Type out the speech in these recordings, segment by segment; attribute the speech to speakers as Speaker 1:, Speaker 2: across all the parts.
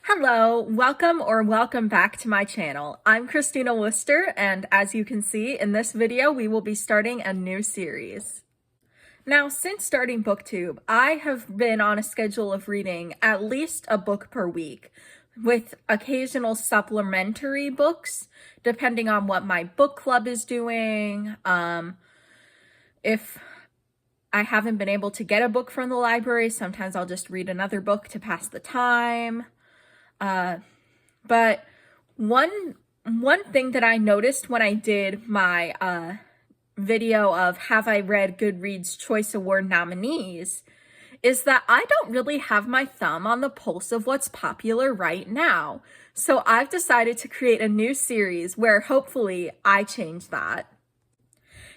Speaker 1: Hello, welcome back to my channel. I'm Christina Worcester, and as you can see in this video, we will be starting a new series. Now, since starting BookTube, I have been on a schedule of reading at least a book per week, with occasional supplementary books, depending on what my book club is doing. If I haven't been able to get a book from the library, sometimes I'll just read another book to pass the time. But one thing that I noticed when I did my video of Have I Read Goodreads Choice Award nominees is that I don't really have my thumb on the pulse of what's popular right now. So I've decided to create a new series where hopefully I change that.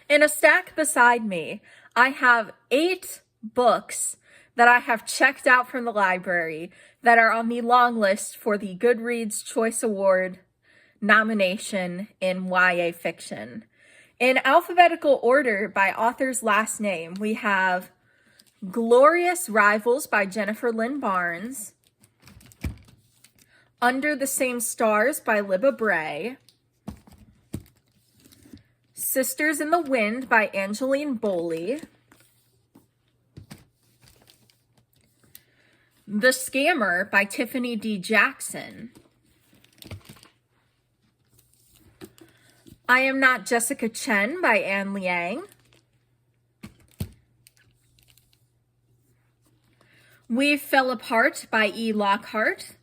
Speaker 1: In a stack beside me, I have 8 books that I have checked out from the library that are on the long list for the Goodreads Choice Award nomination in YA fiction. In alphabetical order by author's last name, we have Glorious Rivals by Jennifer Lynn Barnes, Under the Same Stars by Libba Bray, Sisters in the Wind by Angeline Boley, The Scammer by Tiffany D. Jackson, I Am Not Jessica Chen by Anne Liang, We Fell Apart by E. Lockhart,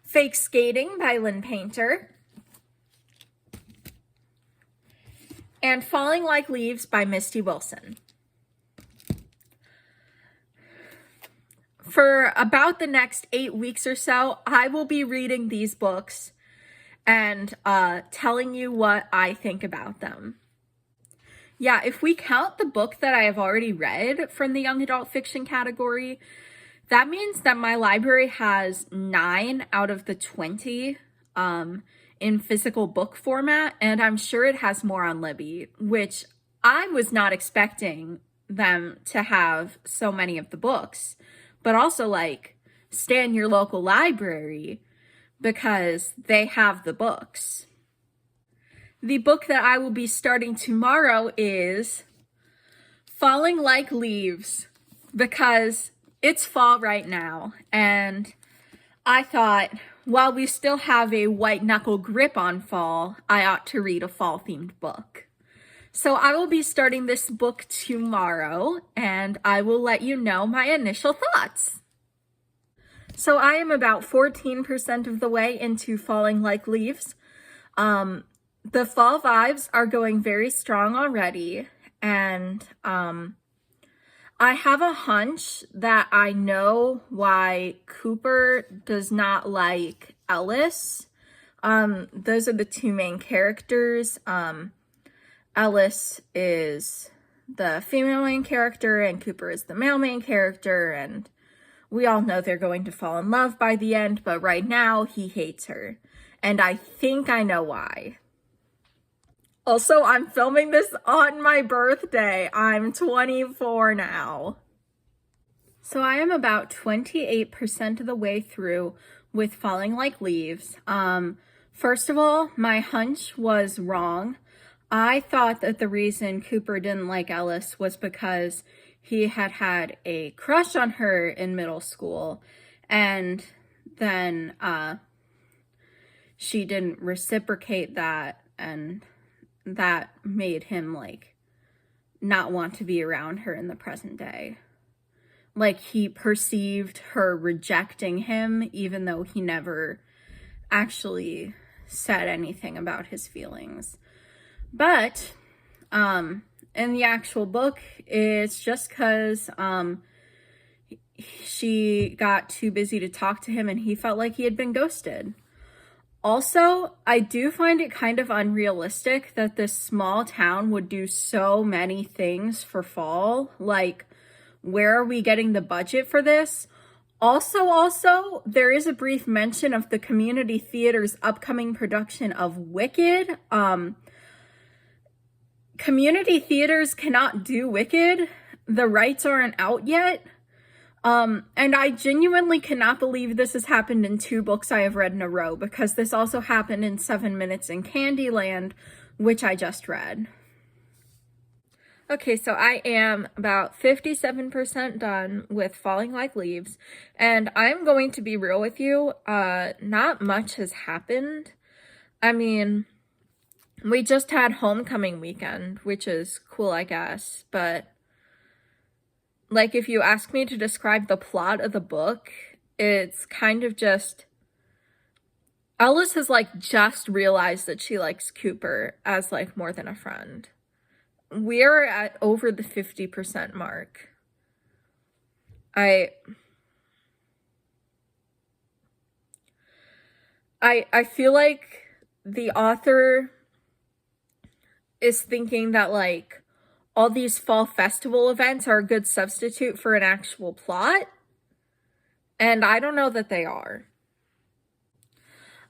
Speaker 1: Fake Skating by Lynn Painter, and Falling Like Leaves by Misty Wilson. For about the next 8 weeks or so, I will be reading these books and telling you what I think about them. Yeah, if we count the book that I have already read from the young adult fiction category, that means that my library has 9 out of the 20 in physical book format, and I'm sure it has more on Libby, which I was not expecting them to have so many of the books. But also, like, stay in your local library because they have the books. The book that I will be starting tomorrow is Falling Like Leaves because it's fall right now. And I thought, while we still have a white knuckle grip on fall, I ought to read a fall-themed book. So I will be starting this book tomorrow, and I will let you know my initial thoughts. So I am about 14% of the way into Falling Like Leaves. The fall vibes are going very strong already, and I have a hunch that I know why Cooper does not like Ellis. Those are the 2 main characters. Ellis is the female main character and Cooper is the male main character, and we all know they're going to fall in love by the end, but right now he hates her, and I think I know why. Also, I'm filming this on my birthday. I'm 24 now. So I am about 28% of the way through with Falling Like Leaves. First of all, my hunch was wrong. I thought that the reason Cooper didn't like Ellis was because he had had a crush on her in middle school, and then she didn't reciprocate that, and that made him, like, not want to be around her in the present day. Like, he perceived her rejecting him, even though he never actually said anything about his feelings. But in the actual book, it's just because she got too busy to talk to him and he felt like he had been ghosted. Also, I do find it kind of unrealistic that this small town would do so many things for fall. Like, where are we getting the budget for this? Also, there is a brief mention of the community theater's upcoming production of Wicked. Community theaters cannot do Wicked. The rights aren't out yet. And I genuinely cannot believe this has happened in 2 books I have read in a row, because this also happened in 7 Minutes in Candyland, which I just read. Okay, so I am about 57% done with Falling Like Leaves, and I'm going to be real with you, not much has happened. I mean, we just had homecoming weekend, which is cool, I guess, but like, if you ask me to describe the plot of the book, it's kind of just Ellis has like just realized that she likes Cooper as like more than a friend. We're at over the 50% mark. I feel like the author is thinking that like all these fall festival events are a good substitute for an actual plot, and I don't know that they are.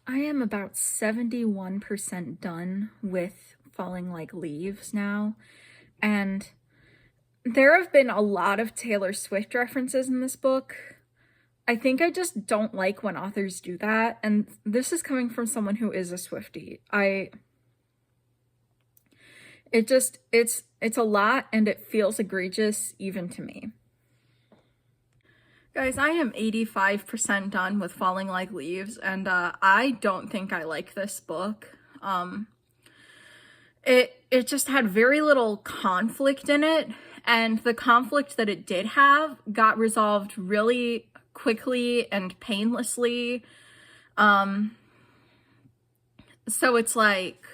Speaker 1: I am about 71% done with Falling Like Leaves now, and there have been a lot of Taylor Swift references in this book. I think I just don't like when authors do that, and this is coming from someone who is a Swiftie. It's a lot, and it feels egregious even to me. Guys, I am 85% done with Falling Like Leaves, and I don't think I like this book. It just had very little conflict in it, and the conflict that it did have got resolved really quickly and painlessly. So it's like,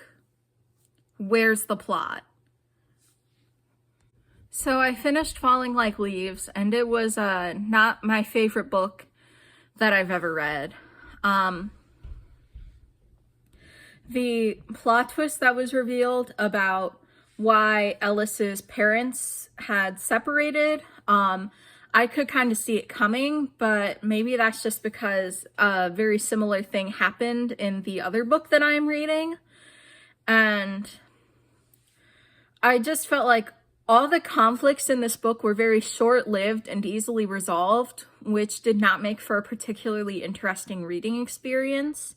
Speaker 1: where's the plot? So I finished Falling Like Leaves, and it was not my favorite book that I've ever read. The plot twist that was revealed about why Ellis's parents had separated, I could kind of see it coming, but maybe that's just because a very similar thing happened in the other book that I'm reading. And I just felt like all the conflicts in this book were very short-lived and easily resolved, which did not make for a particularly interesting reading experience.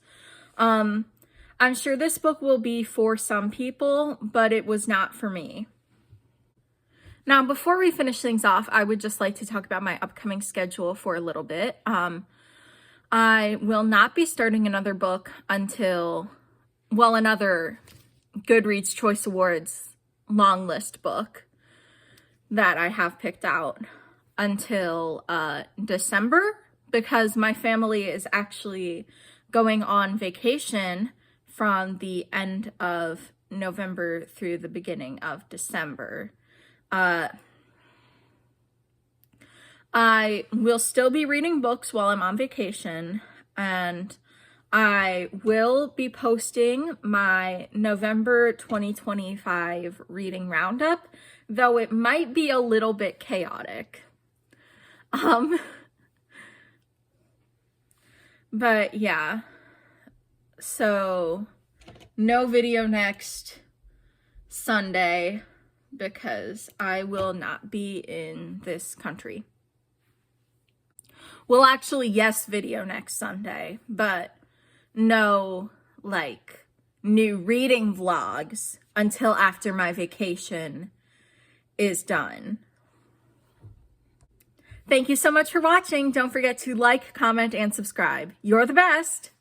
Speaker 1: I'm sure this book will be for some people, but it was not for me. Now, before we finish things off, I would just like to talk about my upcoming schedule for a little bit. I will not be starting another book until, well, another Goodreads Choice Awards long list book that I have picked out until December, because my family is actually going on vacation from the end of November through the beginning of December. I will still be reading books while I'm on vacation, and I will be posting my November 2025 reading roundup, though it might be a little bit chaotic. But yeah, so no video next Sunday because I will not be in this country. Well, actually, yes, video next Sunday, but no, like, new reading vlogs until after my vacation is done. Thank you so much for watching. Don't forget to like, comment, and subscribe. You're the best!